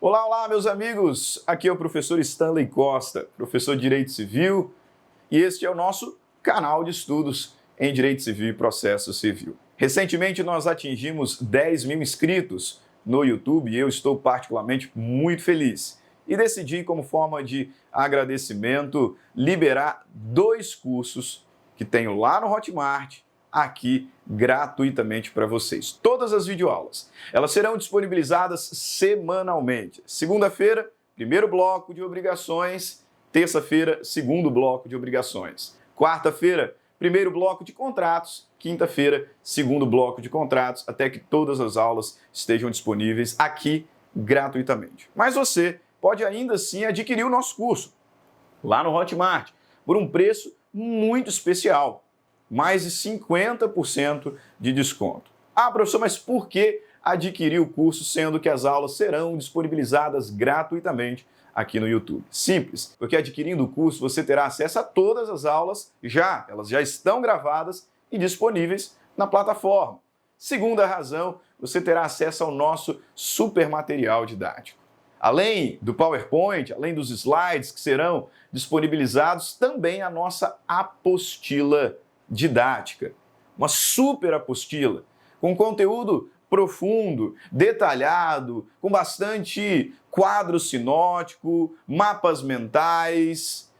Olá, olá, meus amigos! Aqui é o professor Stanley Costa, professor de Direito Civil, e este é o nosso canal de estudos em Direito Civil e Processo Civil. Recentemente nós atingimos 10 mil inscritos no YouTube e eu estou particularmente muito feliz. E decidi, como forma de agradecimento, liberar 2 cursos que tenho lá no Hotmart, aqui gratuitamente para vocês. Todas as videoaulas, elas serão disponibilizadas semanalmente. Segunda-feira, primeiro bloco de obrigações. Terça-feira, segundo bloco de obrigações. Quarta-feira, primeiro bloco de contratos. Quinta-feira, segundo bloco de contratos, até que todas as aulas estejam disponíveis aqui gratuitamente. Mas você pode ainda assim adquirir o nosso curso lá no Hotmart por um preço muito especial. Mais de 50% de desconto. Ah, professor, mas por que adquirir o curso sendo que as aulas serão disponibilizadas gratuitamente aqui no YouTube? Simples, porque adquirindo o curso você terá acesso a todas as aulas elas já estão gravadas e disponíveis na plataforma. Segunda razão, você terá acesso ao nosso super material didático. Além do PowerPoint, além dos slides que serão disponibilizados, também a nossa apostila didática, uma super apostila, com conteúdo profundo, detalhado, com bastante quadro sinótico, mapas mentais,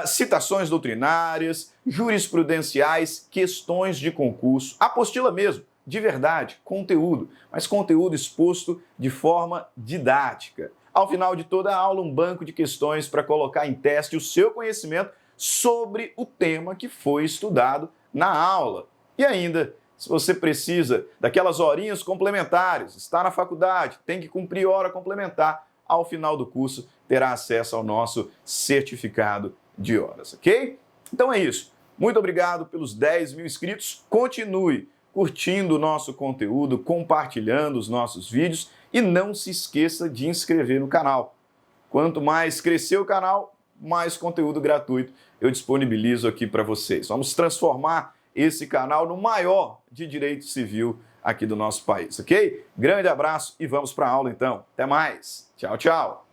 citações doutrinárias, jurisprudenciais, questões de concurso, apostila mesmo, de verdade, conteúdo, mas conteúdo exposto de forma didática. Ao final de toda a aula, um banco de questões para colocar em teste o seu conhecimento sobre o tema que foi estudado na aula. E ainda, se você precisa daquelas horinhas complementares, está na faculdade, tem que cumprir hora complementar, ao final do curso terá acesso ao nosso certificado de horas, ok? Então é isso. Muito obrigado pelos 10 mil inscritos. Continue curtindo o nosso conteúdo, compartilhando os nossos vídeos e não se esqueça de inscrever no canal. Quanto mais crescer o canal, mais conteúdo gratuito eu disponibilizo aqui para vocês. Vamos transformar esse canal no maior de direito civil aqui do nosso país, ok? Grande abraço e vamos para a aula então. Até mais. Tchau, tchau.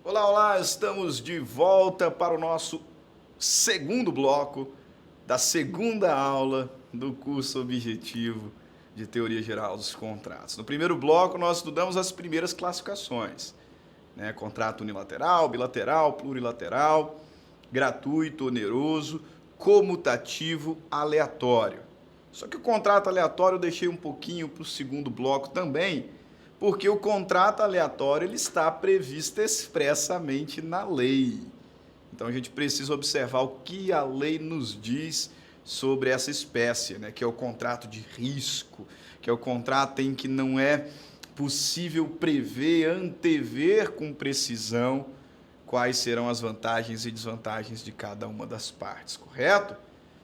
Olá, olá, estamos de volta para o nosso segundo bloco da segunda aula do curso objetivo de Teoria Geral dos Contratos. No primeiro bloco, nós estudamos as primeiras classificações, né? Contrato unilateral, bilateral, plurilateral, gratuito, oneroso, comutativo, aleatório. Só que o contrato aleatório eu deixei um pouquinho para o segundo bloco também, porque o contrato aleatório ele está previsto expressamente na lei. Então a gente precisa observar o que a lei nos diz sobre essa espécie, né, que é o contrato de risco, que é o contrato em que não é possível prever, antever com precisão quais serão as vantagens e desvantagens de cada uma das partes, correto?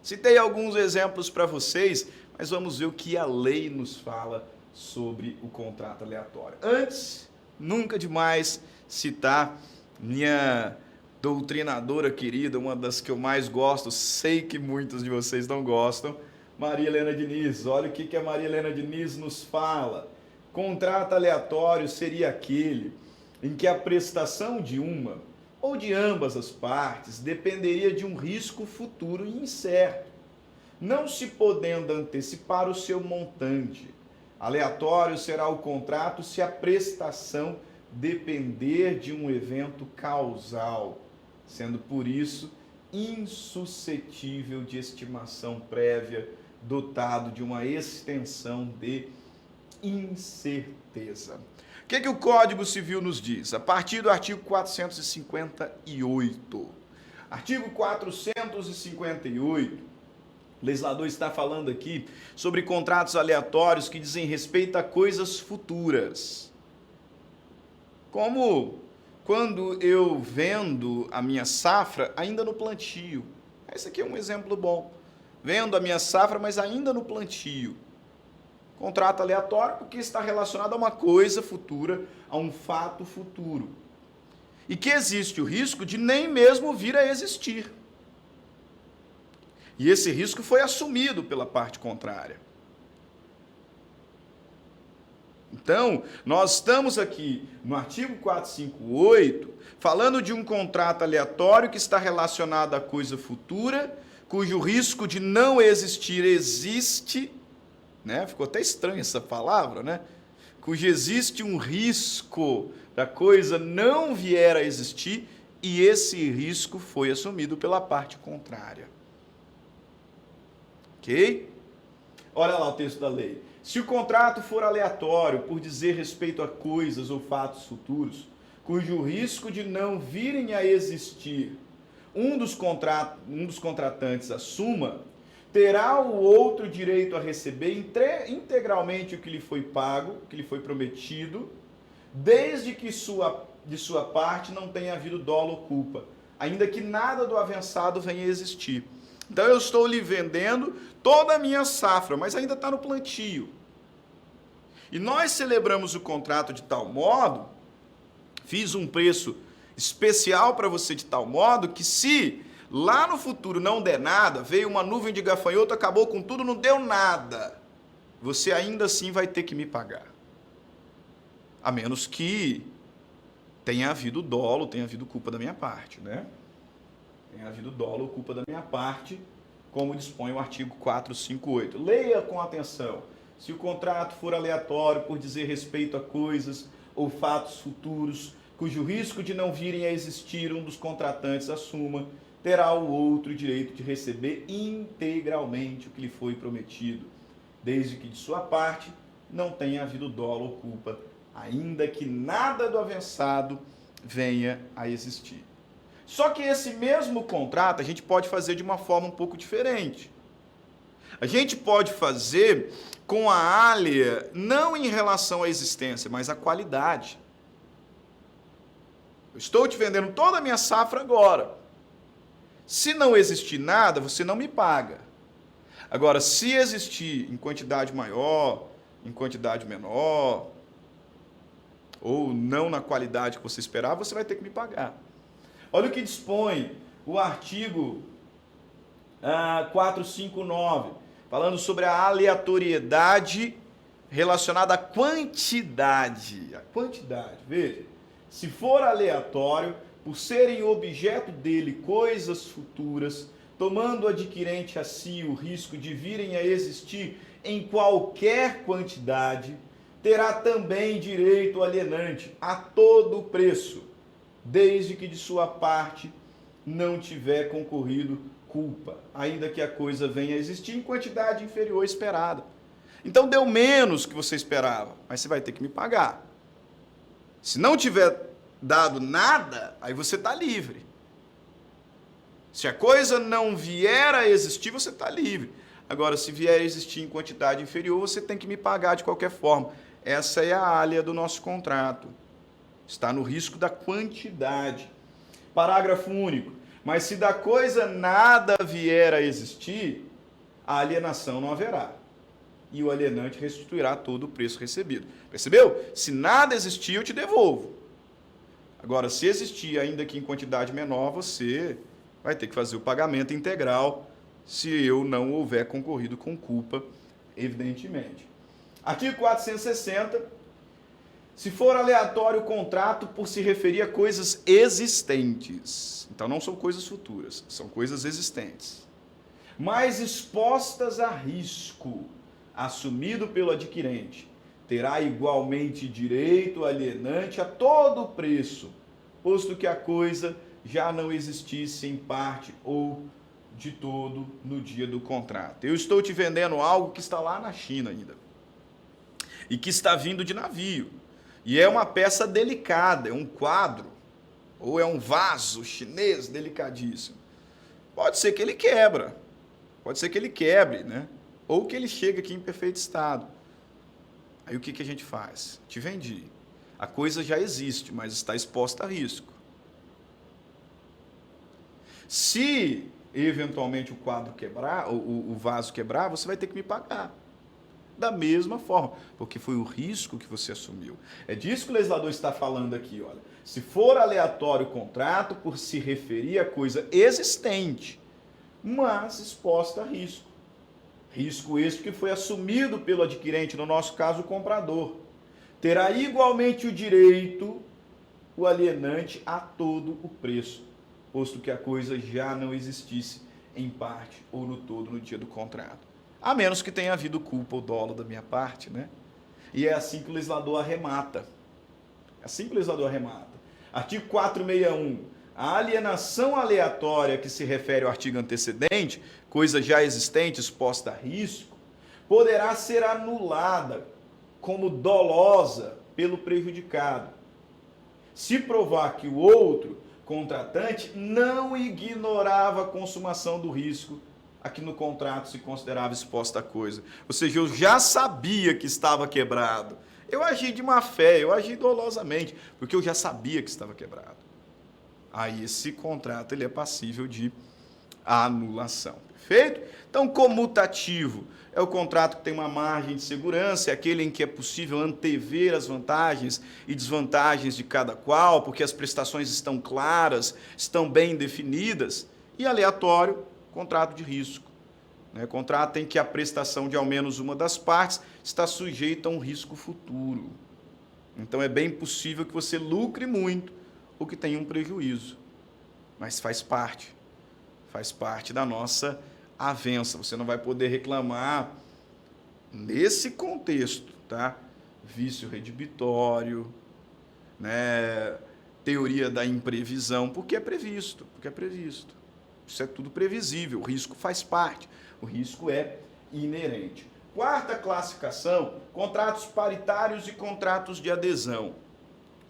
Citei alguns exemplos para vocês, mas vamos ver o que a lei nos fala sobre o contrato aleatório. Antes, nunca demais citar minha doutrinadora querida, uma das que eu mais gosto, sei que muitos de vocês não gostam, Maria Helena Diniz. Olha o que a Maria Helena Diniz nos fala. Contrato aleatório seria aquele em que a prestação de uma ou de ambas as partes dependeria de um risco futuro e incerto, não se podendo antecipar o seu montante. Aleatório será o contrato se a prestação depender de um evento causal, sendo por isso insuscetível de estimação prévia, dotado de uma extensão de incerteza. O que o Código Civil nos diz? A partir do artigo 458. Artigo 458, o legislador está falando aqui sobre contratos aleatórios que dizem respeito a coisas futuras. Como quando eu vendo a minha safra ainda no plantio. Esse aqui é um exemplo bom. Vendo a minha safra, mas ainda no plantio. Contrato aleatório porque está relacionado a uma coisa futura, a um fato futuro. e que existe o risco de nem mesmo vir a existir. E esse risco foi assumido pela parte contrária. Então, nós estamos aqui no artigo 458, falando de um contrato aleatório que está relacionado à coisa futura, cujo risco de não existir existe, né? Ficou até estranha essa palavra, né? Cujo existe um risco da coisa não vier a existir, e esse risco foi assumido pela parte contrária. Ok? Olha lá o texto da lei. Se o contrato for aleatório por dizer respeito a coisas ou fatos futuros, cujo risco de não virem a existir um dos contratantes assuma, terá o outro direito a receber integralmente o que lhe foi pago, o que lhe foi prometido, desde que de sua parte não tenha havido dolo ou culpa, ainda que nada do avançado venha a existir. Então eu estou lhe vendendo toda a minha safra, mas ainda está no plantio. E nós celebramos o contrato de tal modo, fiz um preço especial para você de tal modo, que se lá no futuro não der nada, veio uma nuvem de gafanhoto, acabou com tudo, não deu nada, você ainda assim vai ter que me pagar. A menos que tenha havido dolo, tenha havido culpa da minha parte, né? Tenha havido dolo ou culpa da minha parte, como dispõe o artigo 458. Leia com atenção. Se o contrato for aleatório por dizer respeito a coisas ou fatos futuros, cujo risco de não virem a existir um dos contratantes assuma, terá o outro direito de receber integralmente o que lhe foi prometido, desde que de sua parte não tenha havido dolo ou culpa, ainda que nada do avançado venha a existir. Só que esse mesmo contrato a gente pode fazer de uma forma um pouco diferente. A gente pode fazer com a alha, não em relação à existência, mas à qualidade. Eu estou te vendendo toda a minha safra agora. Se não existir nada, você não me paga. Agora, se existir em quantidade maior, em quantidade menor, ou não na qualidade que você esperava, você vai ter que me pagar. Olha o que dispõe o artigo 459, falando sobre a aleatoriedade relacionada à quantidade. A quantidade, veja, se for aleatório, por serem objeto dele coisas futuras, tomando o adquirente a si o risco de virem a existir em qualquer quantidade, terá também direito o alienante a todo preço, desde que de sua parte não tiver concorrido culpa, ainda que a coisa venha a existir em quantidade inferior à esperada. Então deu menos que você esperava, mas você vai ter que me pagar. Se não tiver dado nada, aí você está livre. Se a coisa não vier a existir, você está livre. Agora, se vier a existir em quantidade inferior, você tem que me pagar de qualquer forma. Essa é a alha do nosso contrato. Está no risco da quantidade. Parágrafo único. Mas se da coisa nada vier a existir, a alienação não haverá. E o alienante restituirá todo o preço recebido. Percebeu? Se nada existir, eu te devolvo. Agora, se existir, ainda que em quantidade menor, você vai ter que fazer o pagamento integral, se eu não houver concorrido com culpa, evidentemente. Artigo 460. Se for aleatório o contrato por se referir a coisas existentes. Então, não são coisas futuras, são coisas existentes. Mas expostas a risco, assumido pelo adquirente, terá igualmente direito alienante a todo o preço, posto que a coisa já não existisse em parte ou de todo no dia do contrato. Eu estou te vendendo algo que está lá na China ainda, e que está vindo de navio. E é uma peça delicada, é um quadro, ou é um vaso chinês delicadíssimo. Pode ser que ele quebra, pode ser que ele quebre, né? Ou que ele chegue aqui em perfeito estado. Aí o que a gente faz? Te vendi. A coisa já existe, mas está exposta a risco. Se eventualmente o quadro quebrar, o vaso quebrar, você vai ter que me pagar. da mesma forma, porque foi o risco que você assumiu. É disso que o legislador está falando aqui, olha. Se for aleatório o contrato, por se referir a coisa existente, mas exposta a risco. Risco este que foi assumido pelo adquirente, no nosso caso o comprador. Terá igualmente o direito, o alienante, a todo o preço, posto que a coisa já não existisse em parte ou no todo no dia do contrato. A menos que tenha havido culpa ou dolo da minha parte, né? E é assim que o legislador arremata. É assim que o legislador arremata. Artigo 461. A alienação aleatória que se refere ao artigo antecedente, coisa já existente exposta a risco, poderá ser anulada como dolosa pelo prejudicado, se provar que o outro contratante não ignorava a consumação do risco a que no contrato se considerava exposta a coisa. Ou seja, eu já sabia que estava quebrado. Eu agi de má fé, eu agi dolosamente, porque eu já sabia que estava quebrado. Aí esse contrato ele é passível de anulação. Perfeito? Então, comutativo é o contrato que tem uma margem de segurança, é aquele em que é possível antever as vantagens e desvantagens de cada qual, porque as prestações estão claras, estão bem definidas. E aleatório, contrato de risco. Contrato em que a prestação de ao menos uma das partes está sujeita a um risco futuro. Então é bem possível que você lucre muito ou que tenha um prejuízo. Mas faz parte da nossa avença. Você não vai poder reclamar nesse contexto, tá? Vício redibitório, né? Teoria da imprevisão, porque é previsto. Isso é tudo previsível, o risco faz parte, o risco é inerente. Quarta classificação, contratos paritários e contratos de adesão.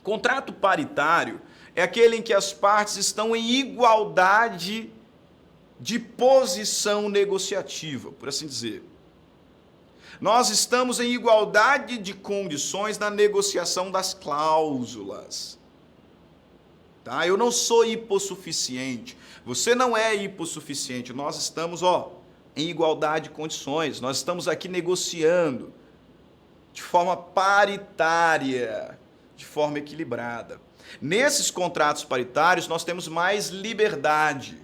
Contrato paritário é aquele em que as partes estão em igualdade de posição negociativa, por assim dizer. Nós estamos em igualdade de condições na negociação das cláusulas. Tá? Eu não sou hipossuficiente, você não é hipossuficiente, nós estamos em igualdade de condições, nós estamos aqui negociando de forma paritária, de forma equilibrada. Nesses contratos paritários nós temos mais liberdade.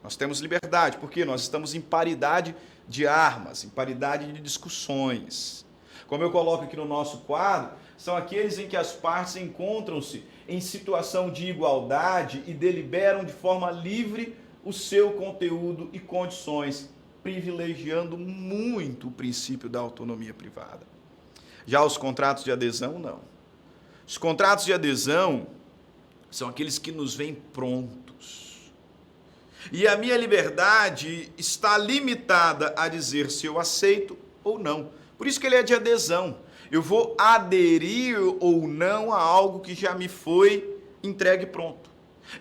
Nós temos liberdade, porque nós estamos em paridade de armas, em paridade de discussões. Como eu coloco aqui no nosso quadro, são aqueles em que as partes encontram-se em situação de igualdade e deliberam de forma livre o seu conteúdo e condições, privilegiando muito o princípio da autonomia privada. Já os contratos de adesão, não. Os contratos de adesão são aqueles que nos vêm prontos. E a minha liberdade está limitada a dizer se eu aceito ou não. Por isso que ele é de adesão. Eu vou aderir ou não a algo que já me foi entregue pronto.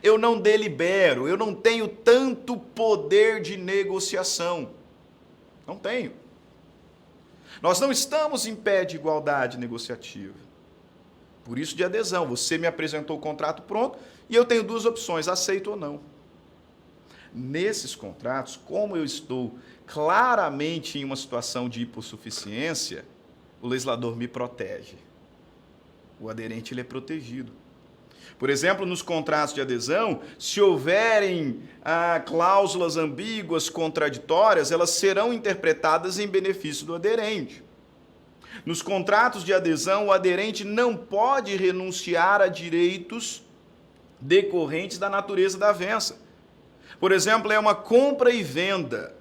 Eu não delibero, eu não tenho tanto poder de negociação. Não tenho. Nós não estamos em pé de igualdade negociativa. Por isso de adesão. Você me apresentou o contrato pronto e eu tenho duas opções, aceito ou não. Nesses contratos, como eu estou claramente em uma situação de hipossuficiência, o legislador me protege. O aderente ele é protegido. Por exemplo, nos contratos de adesão, se houverem cláusulas ambíguas, contraditórias, elas serão interpretadas em benefício do aderente. Nos contratos de adesão, o aderente não pode renunciar a direitos decorrentes da natureza da avença. Por exemplo, é uma compra e venda.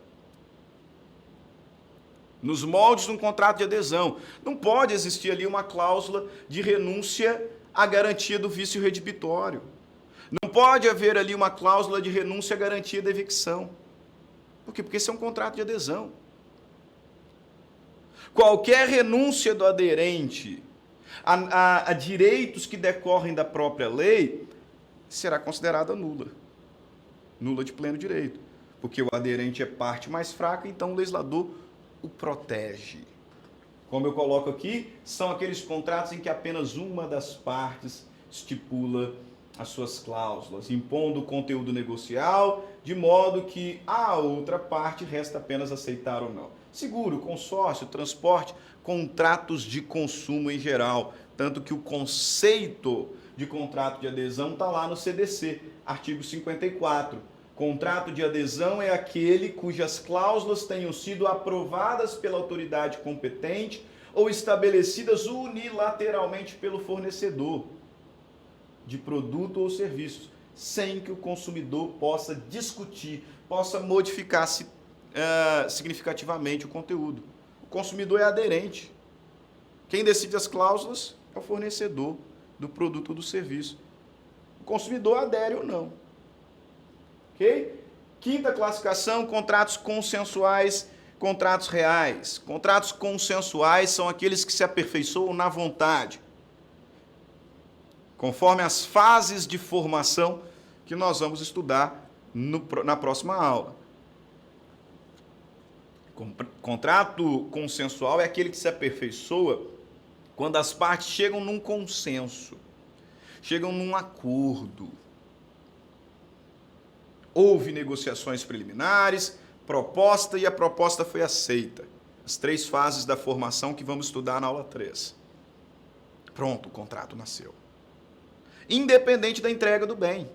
Nos moldes de um contrato de adesão, não pode existir ali uma cláusula de renúncia à garantia do vício redibitório. Não pode haver ali uma cláusula de renúncia à garantia da evicção. Por quê? Porque esse é um contrato de adesão. Qualquer renúncia do aderente a direitos que decorrem da própria lei será considerada nula. Nula de pleno direito. Porque o aderente é parte mais fraca, então o legislador o protege. Como eu coloco aqui, são aqueles contratos em que apenas uma das partes estipula as suas cláusulas, impondo o conteúdo negocial, de modo que a outra parte resta apenas aceitar ou não. Seguro, consórcio, transporte, contratos de consumo em geral. Tanto que o conceito de contrato de adesão está lá no CDC, artigo 54. Contrato de adesão é aquele cujas cláusulas tenham sido aprovadas pela autoridade competente ou estabelecidas unilateralmente pelo fornecedor de produto ou serviços, sem que o consumidor possa discutir, possa modificar significativamente o conteúdo. O consumidor é aderente. Quem decide as cláusulas é o fornecedor do produto ou do serviço. O consumidor adere ou não. Ok? Quinta classificação, contratos consensuais, contratos reais. Contratos consensuais são aqueles que se aperfeiçoam na vontade, conforme as fases de formação que nós vamos estudar na próxima aula. Contrato consensual é aquele que se aperfeiçoa quando as partes chegam num consenso, chegam num acordo. Houve negociações preliminares, proposta e a proposta foi aceita. As 3 fases da formação que vamos estudar na aula 3. Pronto, o contrato nasceu. Independente da entrega do bem.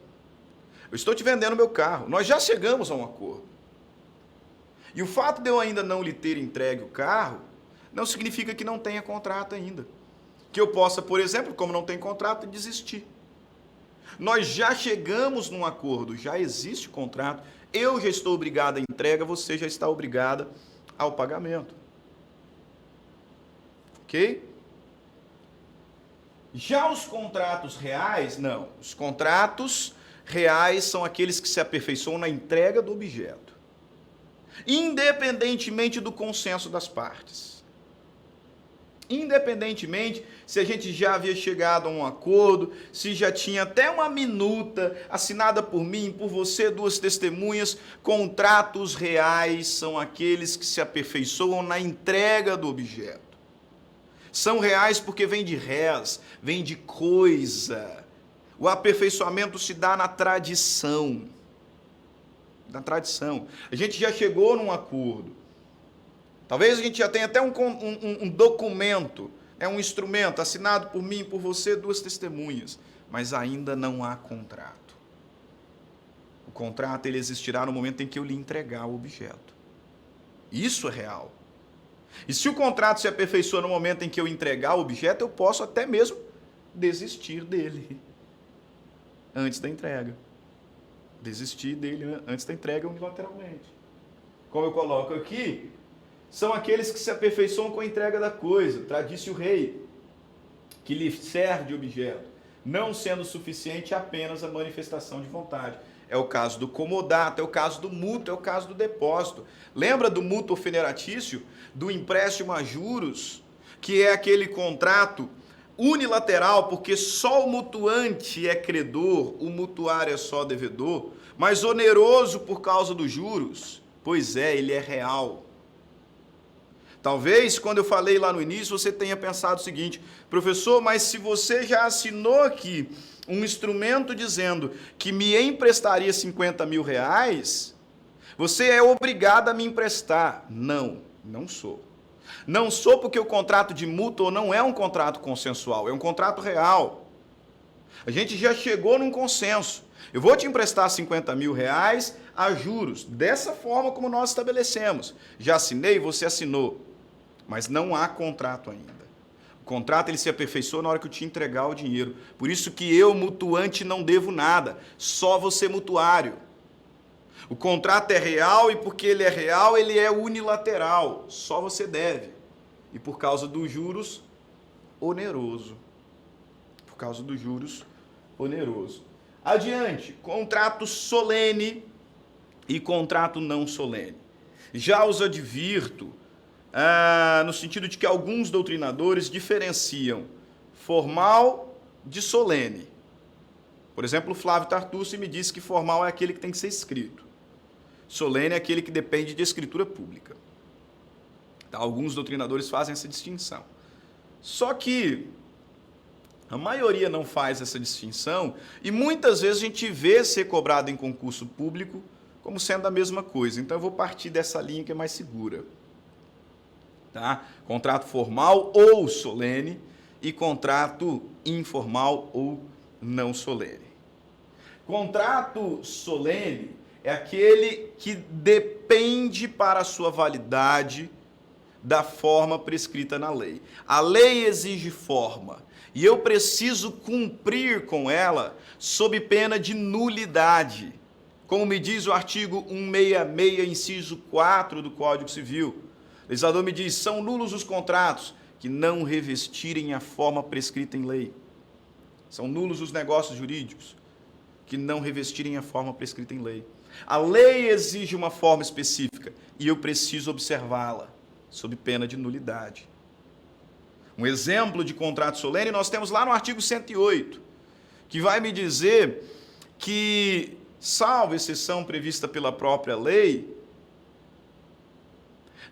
Eu estou te vendendo meu carro, nós já chegamos a um acordo. E o fato de eu ainda não lhe ter entregue o carro, não significa que não tenha contrato ainda. Que eu possa, por exemplo, como não tem contrato, desistir. Nós já chegamos num acordo, já existe contrato, eu já estou obrigado à entrega, você já está obrigada ao pagamento. Ok? Já os contratos reais, não. Os contratos reais são aqueles que se aperfeiçoam na entrega do objeto, independentemente do consenso das partes. Independentemente se a gente já havia chegado a um acordo, se já tinha até uma minuta assinada por mim, por você, 2 testemunhas, contratos reais são aqueles que se aperfeiçoam na entrega do objeto. São reais porque vem de res, vem de coisa. O aperfeiçoamento se dá na tradição. Na tradição. A gente já chegou num acordo. Talvez a gente já tenha até um documento, um instrumento assinado por mim, por você, 2 testemunhas, mas ainda não há contrato. O contrato ele existirá no momento em que eu lhe entregar o objeto. Isso é real. E se o contrato se aperfeiçoa no momento em que eu entregar o objeto, eu posso até mesmo desistir dele antes da entrega. Desistir dele antes da entrega unilateralmente. Como eu coloco aqui, são aqueles que se aperfeiçoam com a entrega da coisa, tradisse o rei, que lhe serve de objeto, não sendo suficiente apenas a manifestação de vontade. É o caso do comodato, é o caso do mútuo, é o caso do depósito. Lembra do mútuo feneratício, do empréstimo a juros, que é aquele contrato unilateral, porque só o mutuante é credor, o mutuário é só devedor, mas oneroso por causa dos juros? Pois é, ele é real. Talvez, quando eu falei lá no início, você tenha pensado o seguinte: professor, mas se você já assinou aqui um instrumento dizendo que me emprestaria 50 mil reais, você é obrigado a me emprestar. Não, não sou. Não sou porque o contrato de mútuo não é um contrato consensual, é um contrato real. A gente já chegou num consenso. Eu vou te emprestar 50 mil reais a juros, dessa forma como nós estabelecemos. Já assinei, você assinou, mas não há contrato ainda. O contrato ele se aperfeiçoa na hora que eu te entregar o dinheiro. Por isso que eu, mutuante, não devo nada, só você, mutuário. O contrato é real e porque ele é real, ele é unilateral, só você deve. E por causa dos juros, oneroso. Por causa dos juros, oneroso. Adiante, contrato solene e contrato não solene. Já os advirto, no sentido de que alguns doutrinadores diferenciam formal de solene. Por exemplo, Flávio Tartucci me disse que formal é aquele que tem que ser escrito. Solene é aquele que depende de escritura pública. Tá? Alguns doutrinadores fazem essa distinção. Só que a maioria não faz essa distinção e muitas vezes a gente vê ser cobrado em concurso público como sendo a mesma coisa. Então eu vou partir dessa linha que é mais segura. Tá? Contrato formal ou solene e contrato informal ou não solene. Contrato solene é aquele que depende para a sua validade da forma prescrita na lei. A lei exige forma e eu preciso cumprir com ela sob pena de nulidade. Como me diz o artigo 166, inciso 4 do Código Civil. O legislador me diz, são nulos os contratos que não revestirem a forma prescrita em lei. São nulos os negócios jurídicos que não revestirem a forma prescrita em lei. A lei exige uma forma específica e eu preciso observá-la, sob pena de nulidade. Um exemplo de contrato solene nós temos lá no artigo 108, que vai me dizer que, salvo exceção prevista pela própria lei,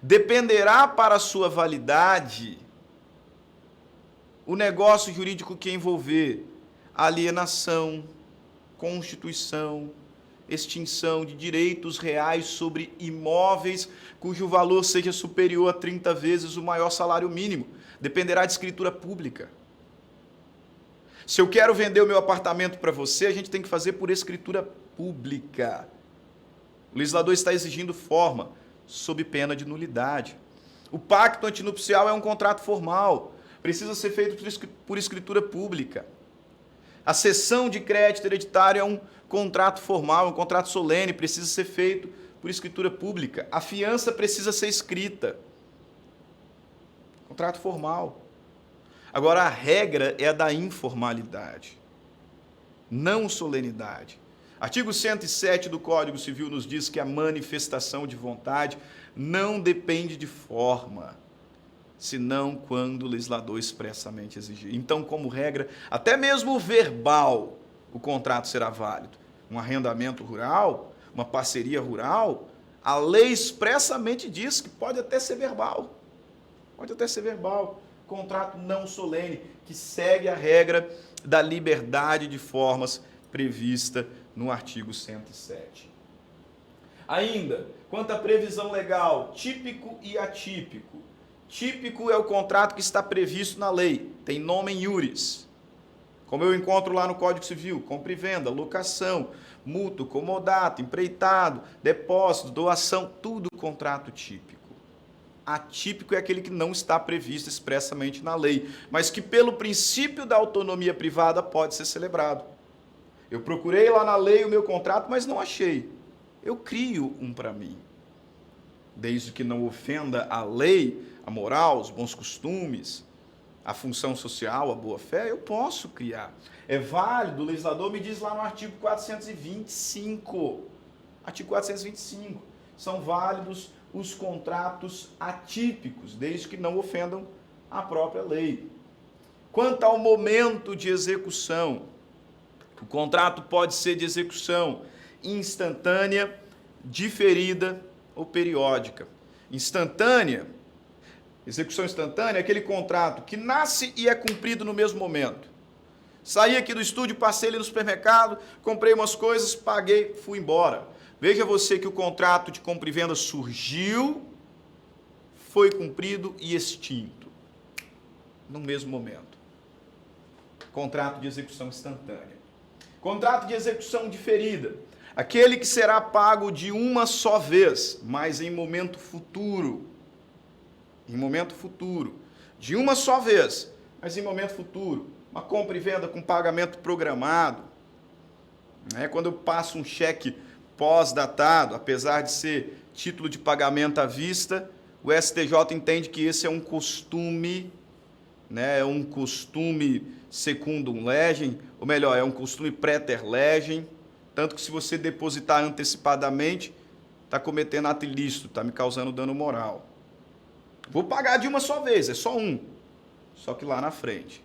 dependerá para sua validade o negócio jurídico que envolver alienação, constituição, extinção de direitos reais sobre imóveis cujo valor seja superior a 30 vezes o maior salário mínimo. Dependerá de escritura pública. Se eu quero vender o meu apartamento para você, a gente tem que fazer por escritura pública. O legislador está exigindo forma, sob pena de nulidade. O pacto antinupcial é um contrato formal, precisa ser feito por escritura pública. A cessão de crédito hereditário é um contrato formal, um contrato solene, precisa ser feito por escritura pública. A fiança precisa ser escrita. Contrato formal. Agora, a regra é a da informalidade, não solenidade. Artigo 107 do Código Civil nos diz que a manifestação de vontade não depende de forma, senão quando o legislador expressamente exigir. Então, como regra, até mesmo o verbal, o contrato será válido. Um arrendamento rural, uma parceria rural, a lei expressamente diz que pode até ser verbal. Pode até ser verbal. Contrato não solene, que segue a regra da liberdade de formas prevista no artigo 107. Ainda, quanto à previsão legal, típico e atípico. Típico é o contrato que está previsto na lei, tem nome em iuris. Como eu encontro lá no Código Civil, compra e venda, locação, mútuo, comodato, empreitado, depósito, doação, tudo contrato típico. Atípico é aquele que não está previsto expressamente na lei, mas que pelo princípio da autonomia privada pode ser celebrado. Eu procurei lá na lei o meu contrato, mas não achei. Eu crio um para mim. Desde que não ofenda a lei, a moral, os bons costumes, a função social, a boa-fé, eu posso criar. É válido, o legislador me diz lá no artigo 425. Artigo 425. São válidos os contratos atípicos, desde que não ofendam a própria lei. Quanto ao momento de execução, o contrato pode ser de execução instantânea, diferida ou periódica. Instantânea, execução instantânea é aquele contrato que nasce e é cumprido no mesmo momento. Saí aqui do estúdio, passei ali no supermercado, comprei umas coisas, paguei, fui embora. Veja você que o contrato de compra e venda surgiu, foi cumprido e extinto no mesmo momento. Contrato de execução instantânea. Contrato de execução diferida. Aquele que será pago de uma só vez, mas em momento futuro. Em momento futuro. De uma só vez, mas em momento futuro. Uma compra e venda com pagamento programado. Quando eu passo um cheque pós-datado, apesar de ser título de pagamento à vista, o STJ entende que esse é um costume, é um costume secundum legem, ou melhor, é um costume praeter legem, tanto que se você depositar antecipadamente, está cometendo ato ilícito, está me causando dano moral. Vou pagar de uma só vez, é só um, só que lá na frente.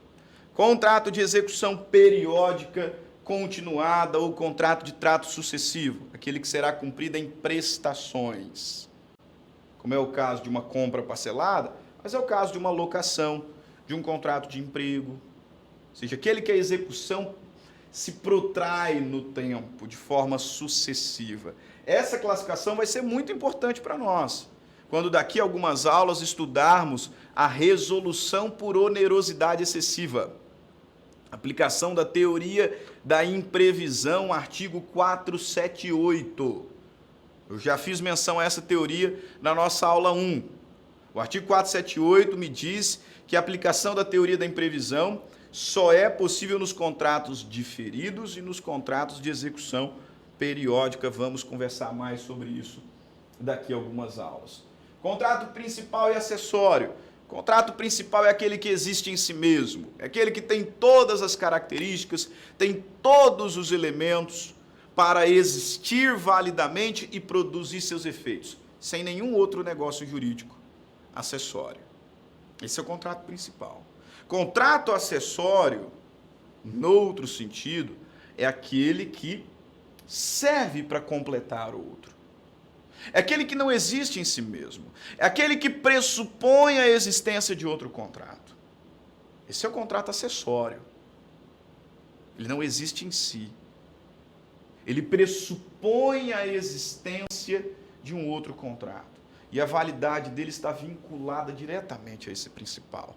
Contrato de execução periódica, continuada ou contrato de trato sucessivo, aquele que será cumprido em prestações, como é o caso de uma compra parcelada, mas é o caso de uma locação, de um contrato de emprego, ou seja, aquele que a execução se protrai no tempo, de forma sucessiva. Essa classificação vai ser muito importante para nós, quando daqui a algumas aulas estudarmos a resolução por onerosidade excessiva. Aplicação da teoria da imprevisão, artigo 478. Eu já fiz menção a essa teoria na nossa aula 1. O artigo 478 me diz que a aplicação da teoria da imprevisão só é possível nos contratos diferidos e nos contratos de execução periódica. Vamos conversar mais sobre isso daqui a algumas aulas. Contrato principal e acessório. Contrato principal é aquele que existe em si mesmo, é aquele que tem todas as características, tem todos os elementos para existir validamente e produzir seus efeitos, sem nenhum outro negócio jurídico acessório. Esse é o contrato principal. Contrato acessório, no outro sentido, é aquele que serve para completar o outro. É aquele que não existe em si mesmo. É aquele que pressupõe a existência de outro contrato. Esse é o contrato acessório. Ele não existe em si. Ele pressupõe a existência de um outro contrato. E a validade dele está vinculada diretamente a esse principal.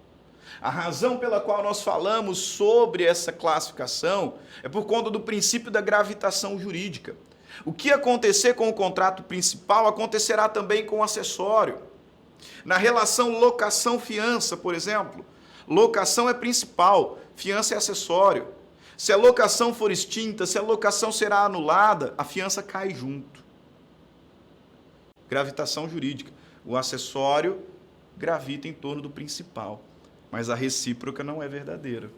A razão pela qual nós falamos sobre essa classificação é por conta do princípio da gravitação jurídica. O que acontecer com o contrato principal acontecerá também com o acessório. Na relação locação-fiança, por exemplo, locação é principal, fiança é acessório. Se a locação for extinta, se a locação será anulada, a fiança cai junto. Gravitação jurídica. O acessório gravita em torno do principal, mas a recíproca não é verdadeira.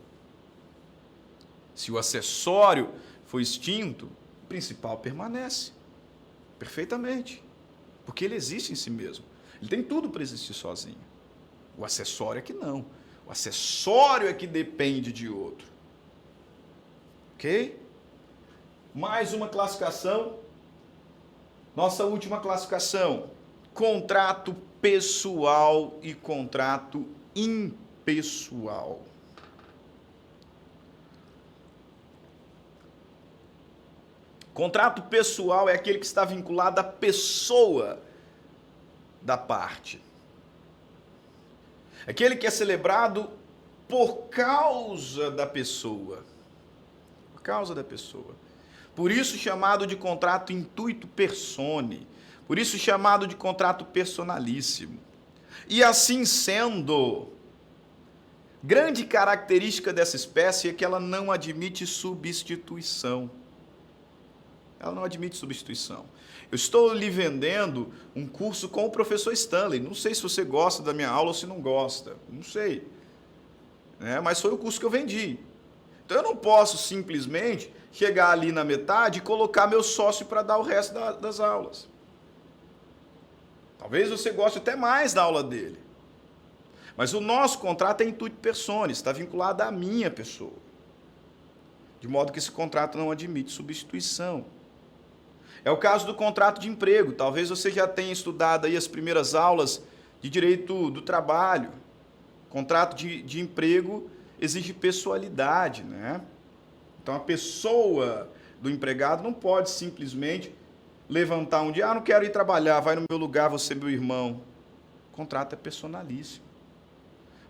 Se o acessório for extinto, o principal permanece perfeitamente, porque ele existe em si mesmo. Ele tem tudo para existir sozinho. O acessório é que não. O acessório é que depende de outro. Ok? Mais uma classificação. Nossa última classificação. Contrato pessoal e contrato impessoal. Contrato pessoal é aquele que está vinculado à pessoa da parte. Aquele que é celebrado por causa da pessoa. Por causa da pessoa. Por isso chamado de contrato intuito personae. Por isso chamado de contrato personalíssimo. E assim sendo, grande característica dessa espécie é que ela não admite substituição. Ela não admite substituição. Eu estou lhe vendendo um curso com o professor Stanley. Não sei se você gosta da minha aula ou se não gosta. Não sei. Mas foi o curso que eu vendi. Então eu não posso simplesmente chegar ali na metade e colocar meu sócio para dar o resto das aulas. Talvez você goste até mais da aula dele. Mas o nosso contrato é intuito personae, está vinculado à minha pessoa. De modo que esse contrato não admite substituição. É o caso do contrato de emprego. Talvez você já tenha estudado aí as primeiras aulas de direito do trabalho. Contrato de emprego exige pessoalidade, né? Então a pessoa do empregado não pode simplesmente levantar um dia, não quero ir trabalhar, vai no meu lugar, você é meu irmão. O contrato é personalíssimo.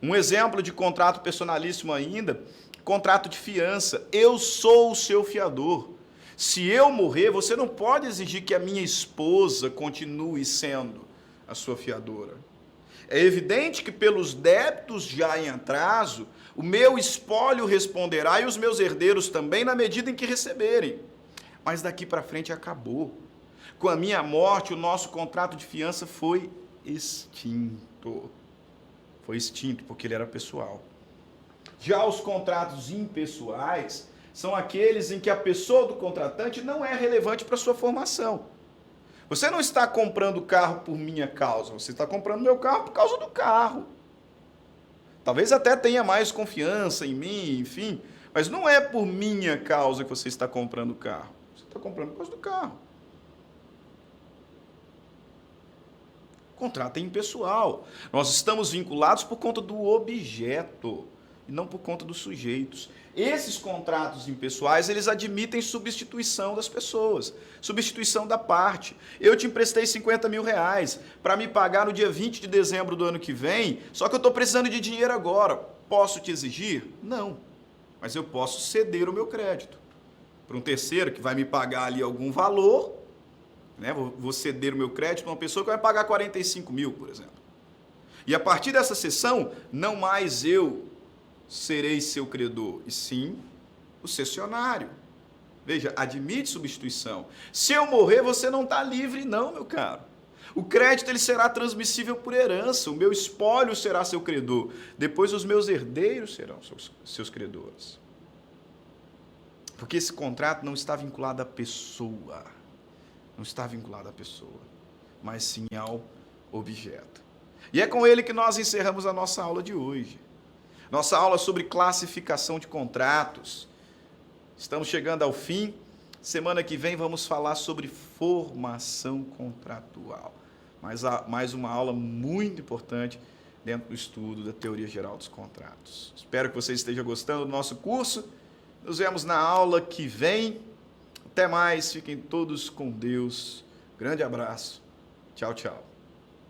Um exemplo de contrato personalíssimo ainda, contrato de fiança. Eu sou o seu fiador. Se eu morrer, você não pode exigir que a minha esposa continue sendo a sua fiadora. É evidente que pelos débitos já em atraso, o meu espólio responderá e os meus herdeiros também, na medida em que receberem. Mas daqui para frente acabou. Com a minha morte, o nosso contrato de fiança foi extinto. Foi extinto porque ele era pessoal. Já os contratos impessoais são aqueles em que a pessoa do contratante não é relevante para a sua formação. Você não está comprando o carro por minha causa, você está comprando meu carro por causa do carro. Talvez até tenha mais confiança em mim, enfim, mas não é por minha causa que você está comprando o carro. Você está comprando por causa do carro. O contrato é impessoal. Nós estamos vinculados por conta do objeto e não por conta dos sujeitos. Esses contratos impessoais, eles admitem substituição das pessoas, substituição da parte. Eu te emprestei 50 mil reais para me pagar no dia 20 de dezembro do ano que vem, só que eu estou precisando de dinheiro agora. Posso te exigir? Não, mas eu posso ceder o meu crédito para um terceiro que vai me pagar ali algum valor, né? Vou ceder o meu crédito para uma pessoa que vai pagar 45 mil, por exemplo. E a partir dessa sessão, não mais eu serei seu credor, e sim o cessionário. Veja, admite substituição. Se eu morrer, você não está livre não, meu caro. O crédito ele será transmissível por herança, o meu espólio será seu credor, depois os meus herdeiros serão seus credores. Porque esse contrato não está vinculado à pessoa, não está vinculado à pessoa, mas sim ao objeto. E é com ele que nós encerramos a nossa aula de hoje. Nossa aula sobre classificação de contratos. Estamos chegando ao fim. Semana que vem vamos falar sobre formação contratual. Mais uma aula muito importante dentro do estudo da teoria geral dos contratos. Espero que você esteja gostando do nosso curso. Nos vemos na aula que vem. Até mais. Fiquem todos com Deus. Grande abraço. Tchau, tchau.